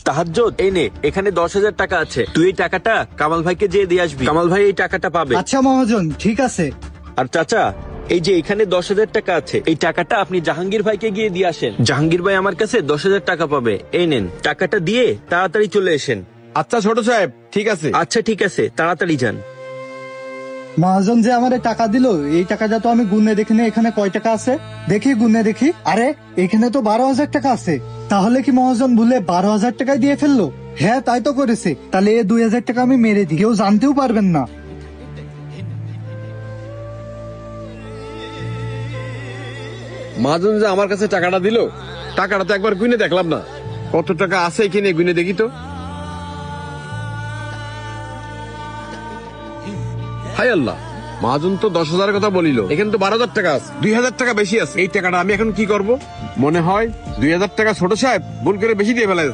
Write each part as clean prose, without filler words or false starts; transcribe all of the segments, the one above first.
তাহাজ্জুদ, এই নে, এখানে 10,000 টাকা আছে। তুই এই টাকাটা কামাল ভাইকে যেয়ে দিয়ে আসবি। কামাল ভাই এই টাকাটা পাবে। আচ্ছা মহাজন, ঠিক আছে। আর চাচা, এই যে এখানে 10,000 টাকা আছে, এই টাকাটা আপনি জাহাঙ্গীর ভাইকে গিয়ে দিয়ে আসেন। জাহাঙ্গীর ভাই আমার কাছে 10,000 টাকা পাবে। এই নেন, টাকাটা দিয়ে তাড়াতাড়ি চলে এসেন। আচ্ছা ছোট সাহেব, ঠিক আছে। আচ্ছা ঠিক আছে, তাড়াতাড়ি যান। মহাজন যে আমারে টাকা দিল, এই টাকাটা তো আমি গুনে দেখিনি এখানে কয় টাকা আছে। দেখি গুনে দেখি, আরে এখানে তো 12,000 টাকা আছে। তাহলে কি মহাজন ভুলে 12,000 টাকায় দিয়ে ফেললো? হ্যাঁ তাই তো করেছে। তাহলে এই 2,000 টাকা আমি মেরে দিই, কেউ জানতেও পারবেন না। মহাজন যে আমার কাছে টাকাটা দিল, টাকাটা তো একবার গুনে দেখলাম না। কত টাকা আছে এখানে গুনে দেখি তো। হাই আল্লাহ, মহাজন তো 10,000 কথা বলিল, এখানে তো 12,000 টাকা আছে। 2,000 টাকা বেশি আছে। এই টাকাটা আমি এখন কি করব? মনে হয় 2,000 টাকা ছোট সাহেব ভুল করে বেশি দিয়ে ফেলে।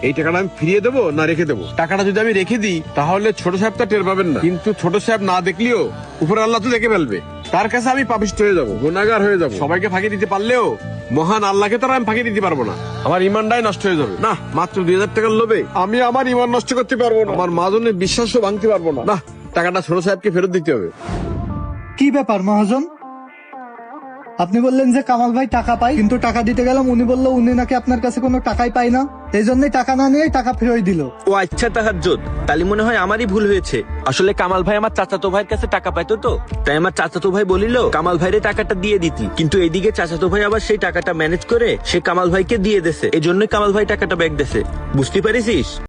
এই টাকাটা আমি ফিরিয়ে দেবো না রেখে দেবো? টাকাটা যদি আমি রেখে দিই তাহলে ছোট সাহেব তা টের পাবেন না, কিন্তু ছোট সাহেব না দেখলেও উপরে আল্লাহ তো দেখে ফেলবে। তার কাছে আমি পাপিষ্ঠ হয়ে যাবো, গুনাহগার হয়ে যাবো। সবাইকে ফাঁকি দিতে পারলেও মহান আল্লাহকে তো আর আমি ফাঁকি দিতে পারবো না। আমার ইমানটাই নষ্ট হয়ে যাবে। না, মাত্র 2,000 টাকার লোভে আমি আমার ইমান নষ্ট করতে পারবো না, আমার মহাজনের বিশ্বাসও ভাঙতে পারবো না। না, টাকাটা ছোট সাহেবকে ফেরত দিতে হবে। কি ব্যাপার মহাজন? আপনি বললেন যে কামাল ভাই টাকা পায়, কিন্তু টাকা দিতে গেলাম উনি বললো উনি নাকি আপনার কাছে কোনো টাকাই পায় না, এই জন্যই টাকা না নিয়ে টাকা ফেরত দিল। ও আচ্ছা তাহাজ্জুদ, তাহলে মনে হয় আমারই ভুল হয়েছে। আসলে কামাল ভাই আমার চাচাতো ভাইয়ের কাছে টাকা পাইতো, তো তাই আমার চাচাতো ভাই বলিল কামাল ভাইরে টাকাটা দিয়ে দিতি, কিন্তু এইদিকে চাচাতো ভাই আবার সেই টাকাটা ম্যানেজ করে সে কামাল ভাইকে দিয়ে দেছে। এই জন্যই কামাল ভাই টাকাটা ব্যাক দেছে। বুঝতে পারিস?